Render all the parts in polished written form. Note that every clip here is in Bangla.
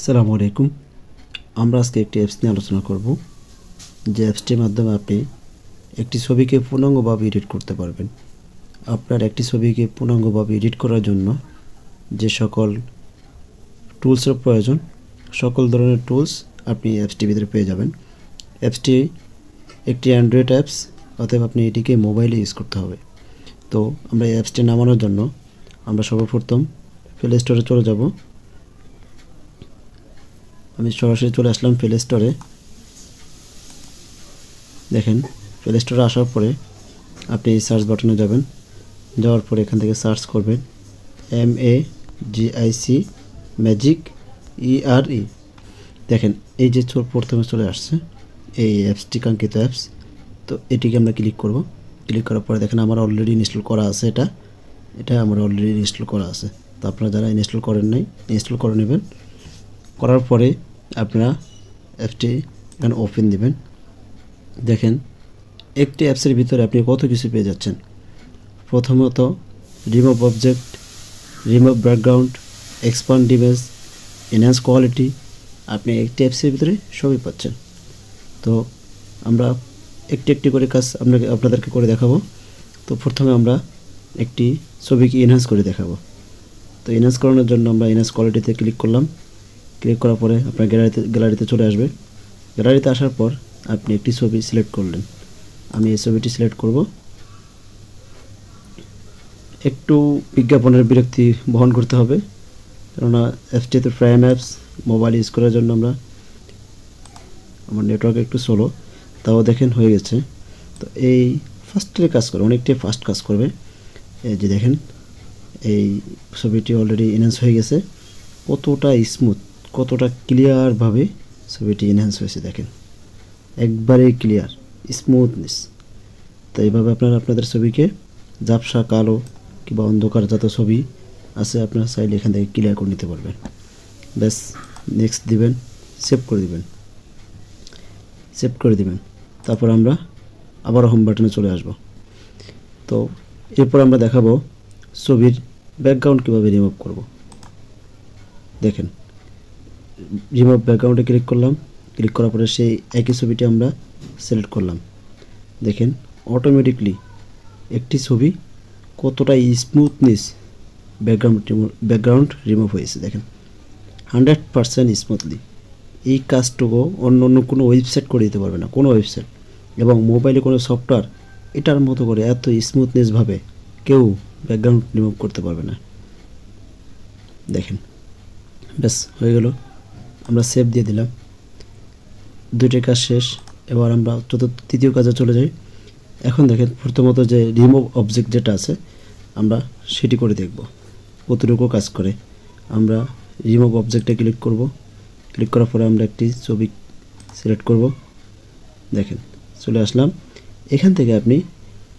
আসসালামু আলাইকুম। আমরা আজকে একটি অ্যাপস নিয়ে আলোচনা করব, যে অ্যাপসটির মাধ্যমে আপনি একটি ছবিকে পূর্ণাঙ্গভাবে এডিট করতে পারবেন। আপনার একটি ছবিকে পূর্ণাঙ্গভাবে এডিট করার জন্য যে সকল টুলসের প্রয়োজন, সকল ধরনের টুলস আপনি অ্যাপসটির ভিতরে পেয়ে যাবেন। অ্যাপসটি একটি অ্যান্ড্রয়েড অ্যাপস, অতএব আপনি এটিকে মোবাইলে ইউজ করতে হবে। তো আমরা এই অ্যাপসটি নামানোর জন্য আমরা সর্বপ্রথম প্লে স্টোরে চলে যাব। আমি সরাসরি চলে আসলাম প্লে স্টোরে। দেখেন, প্লে স্টোরে আসার পরে আপনি এই সার্চ বাটনে যাবেন। যাওয়ার পরে এখান থেকে সার্চ করবেন MAGIC ম্যাজিক ERE। দেখেন, এই যে প্রথমে চলে আসছে এই অ্যাপসটি, কাঙ্ক্ষিত অ্যাপস। তো এটিকে আমরা ক্লিক করব। ক্লিক করার পরে দেখেন আমার অলরেডি ইনস্টল করা আছে। এটা আমার অলরেডি ইনস্টল করা আছে। তো আপনারা যারা ইনস্টল করেন নাই, ইনস্টল করে নেবেন। করার পরে আপনারা অ্যাপসটি এখানে ওপেন দিবেন। দেখেন, একটি অ্যাপসের ভিতরে আপনি কত কিছু পেয়ে যাচ্ছেন। প্রথমত remove object, remove background, expand image, enhance quality. আপনি একটি অ্যাপসের ভিতরে সবই পাচ্ছেন। তো আমরা একটি করে কাজ আপনাদেরকে করে দেখাবো। তো প্রথমে আমরা একটি ছবিকে এনহ্যান্স করে দেখাবো। তো এনহ্যান্স করানোর জন্য আমরা এনহ্যান্স কোয়ালিটিতে ক্লিক করলাম। ক্লিক করার পরে আপনার গ্যালারিতে চলে আসবে। গ্যালারিতে আসার পর আপনি একটি ছবি সিলেক্ট করলেন। আমি এই ছবিটি সিলেক্ট করব। একটু বিজ্ঞাপনের বিরক্তি বহন করতে হবে, কেননা অ্যাপসটি তো প্রাইম অ্যাপস, মোবাইল ইউজ করার জন্য আমার নেটওয়ার্ক একটু স্লো, তাও দেখেন হয়ে গেছে। তো এই ফাস্টে কাজ করে, অনেকটাই ফাস্ট কাজ করবে। এই যে দেখেন, এই ছবিটি অলরেডি এনহ্যান্স হয়ে গেছে। কতটা স্মুথ, কতটা ক্লিয়ারভাবে ছবিটি এনহ্যান্স হয়েছে। দেখেন, একবারেই ক্লিয়ার, স্মুথনেস। তো এইভাবে আপনারা আপনাদের ছবিকে ঝাপসা, কালো কিংবা অন্ধকারজাত ছবি আছে, আপনারা চাইলে এখান থেকে ক্লিয়ার করে নিতে পারবেন। ব্যাস, নেক্সট দিবেন, সেভ করে দিবেন। তারপর আমরা আবার হোম বাটনে চলে আসব। তো এরপর আমরা দেখাবো ছবির ব্যাকগ্রাউন্ড কীভাবে রিমুভ করব। দেখেন, রিমুভ ব্যাকগ্রাউন্ডে ক্লিক করলাম। ক্লিক করার পরে সেই একই ছবিটি আমরা সিলেক্ট করলাম। দেখেন, অটোমেটিকলি একটি ছবি কতটা স্মুথনেস, ব্যাকগ্রাউন্ড রিমুভ হয়েছে। দেখেন, 100% স্মুথলি। এই কাজটুকু অন্য কোনো ওয়েবসাইট করে দিতে পারবে না, কোনো ওয়েবসাইট এবং মোবাইলে কোনো সফটওয়্যার এটার মতো করে এত স্মুথনেসভাবে কেউ ব্যাকগ্রাউন্ড রিমুভ করতে পারবে না। দেখেন, ব্যাস হয়ে গেল। আমরা সেভ দিয়ে দিলাম। দুইটার কাজ শেষ। এবার আমরা তৃতীয় কাজে চলে যাই। এখন দেখেন, প্রথমত যে রিমুভ অবজেক্ট যেটা আছে, আমরা সেটি করে দেখব কতটুকু কাজ করে। আমরা রিমুভ অবজেক্টে ক্লিক করব। ক্লিক করার পরে আমরা একটি ছবি সিলেক্ট করব। দেখেন, চলে আসলাম। এখান থেকে আপনি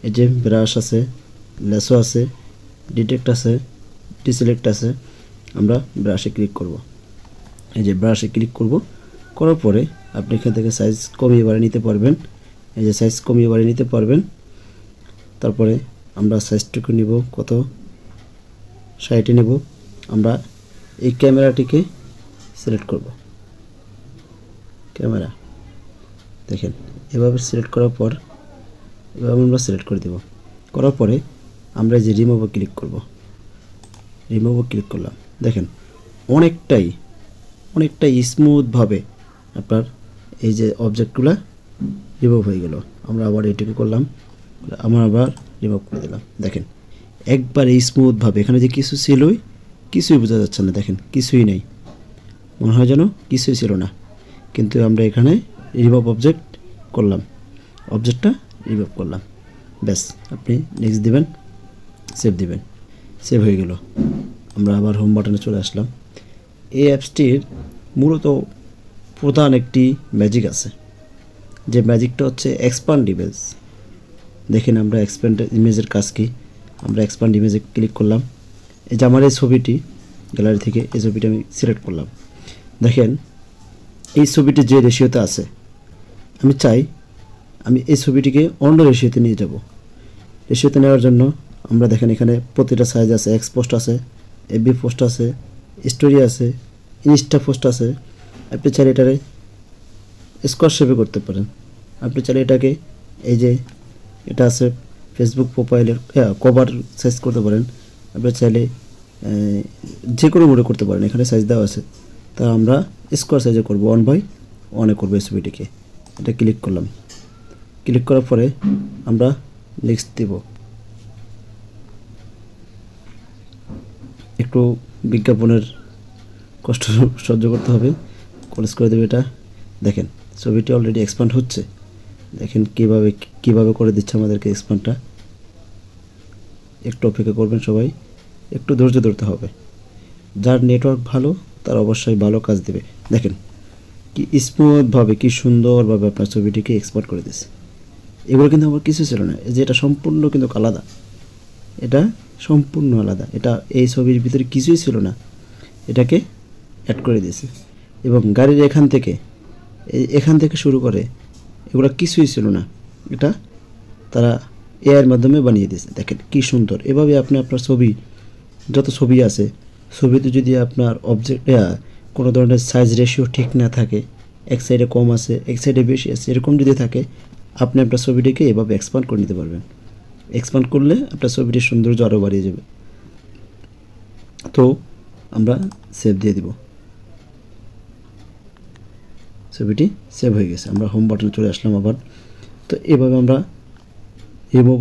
এই যে ব্রাশ আছে, লেসো আছে, ডিটেক্ট আছে, ডিসিলেক্ট আছে, আমরা ব্রাশে ক্লিক করব। এই যে ব্রাশে ক্লিক করব, করার পরে আপনি এখান থেকে সাইজ কমিয়ে বাড়িয়ে নিতে পারবেন। এই যে সাইজ কমিয়ে বাড়িয়ে নিতে পারবেন। তারপরে আমরা সাইজটুকু নিব, কত 60 নেব। আমরা এই ক্যামেরাটিকে সিলেক্ট করব। ক্যামেরা, দেখেন, এভাবে সিলেক্ট করার পর এভাবে আমরা সিলেক্ট করে দেব। করার পরে আমরা যে রিমুভে ক্লিক করব। রিমুভে ক্লিক করলাম। দেখেন, অনেকটাই স্মুথভাবে আপনার এই যে অবজেক্টগুলো রিমুভ হয়ে গেল। আমরা আবার এটিকে করলাম, আমরা আবার রিমুভ করে দিলাম। দেখেন, একবারে স্মুথভাবে। এখানে যে কিছু ছিলই, কিছুই বোঝা যাচ্ছে না। দেখেন, কিছুই নেই, মনে হয় যেন কিছুই ছিল না। কিন্তু আমরা এখানে রিমুভ অবজেক্ট করলাম, অবজেক্টটা রিমুভ করলাম। ব্যাস, আপনি নেক্সট দিবেন, সেভ দিবেন। সেভ হয়ে গেল। আমরা আবার হোম বাটনে চলে আসলাম। এই অ্যাপসটির মূলত প্রধান একটি ম্যাজিক আছে, যে ম্যাজিকটা হচ্ছে এক্সপান্ড ইমেজ। দেখেন, আমরা এক্সপ্যান্ড ইমেজের কাজ কি। আমরা এক্সপান্ড ইমেজে ক্লিক করলাম। এই যে আমার এই ছবিটি গ্যালারি থেকে এই ছবিটি আমি সিলেক্ট করলাম। দেখেন, এই ছবিটি যে রেশিওতে আছে, আমি চাই আমি এই ছবিটিকে অন্য রেশিওতে নিয়ে যাব। রেশিওতে নেওয়ার জন্য আমরা দেখেন এখানে প্রতিটা সাইজ আছে, এক্স পোস্ট আছে, এবি পোস্ট আছে, স্টোরি আছে, ইনস্টা পোস্ট আছে, আপনি চাইলে এটারে স্কোয়ার শেপে করতে পারেন। আপনি চাইলে এটাকে এই যে এটা আছে ফেসবুক প্রোফাইলের কভার সাইজ করতে পারেন। আপনি চাইলে যে কোনো মোডে করতে পারেন, এখানে সাইজ দেওয়া আছে। তা আমরা স্কোয়ার সাইজে করব, 1/1 করবো এই ছবিটিকে। এটা ক্লিক করলাম, ক্লিক করার পরে আমরা নেক্সট দিব। একটু বিজ্ঞাপনের কষ্ট সহ্য করতে হবে, ক্লোজ করে দেবে এটা। দেখেন ছবিটি অলরেডি এক্সপ্যান্ড হচ্ছে, দেখেন কিভাবে করে দিচ্ছে আমাদেরকে এক্সপ্যান্ডটা। একটু অপেক্ষা করবেন সবাই, একটু ধৈর্য ধরতে হবে। যার নেটওয়ার্ক ভালো তার অবশ্যই ভালো কাজ দেবে। দেখেন কি স্মুথভাবে, কি সুন্দরভাবে আপনার ছবিটিকে এক্সপার্ট করে দিচ্ছে। এগুলো কিন্তু আমার কিছু ছিল না, যে এটা সম্পূর্ণ কিন্তু আলাদা, এটা সম্পূর্ণ আলাদা। এটা এই ছবির ভিতরে কিছুই ছিল না, এটাকে অ্যাড করে দিয়েছে। এবং গাড়ির এখান থেকে শুরু করে এগুলো কিছুই ছিল না, এটা তারা এআইয়ের মাধ্যমে বানিয়ে দিয়েছে। দেখেন কি সুন্দর। এভাবে আপনি আপনার ছবি, যত ছবি আছে, ছবিতে যদি আপনার অবজেক্ট কোনো ধরনের সাইজ রেশিও ঠিক না থাকে, এক সাইডে কম আছে এক সাইডে বেশি আছে, এরকম যদি থাকে, আপনি আপনার ছবিটিকে এভাবে এক্সপান্ড করে নিতে পারবেন। এক্সপান্ড করলে আপনার ছবিটির সৌন্দর্য আরও বাড়িয়ে যাবে। তো আমরা সেভ দিয়ে দিব, ছবিটি সেভ হয়ে গেছে। আমরা হোম বাটনে চলে আসলাম আবার। তো এভাবে আমরা রিমুভ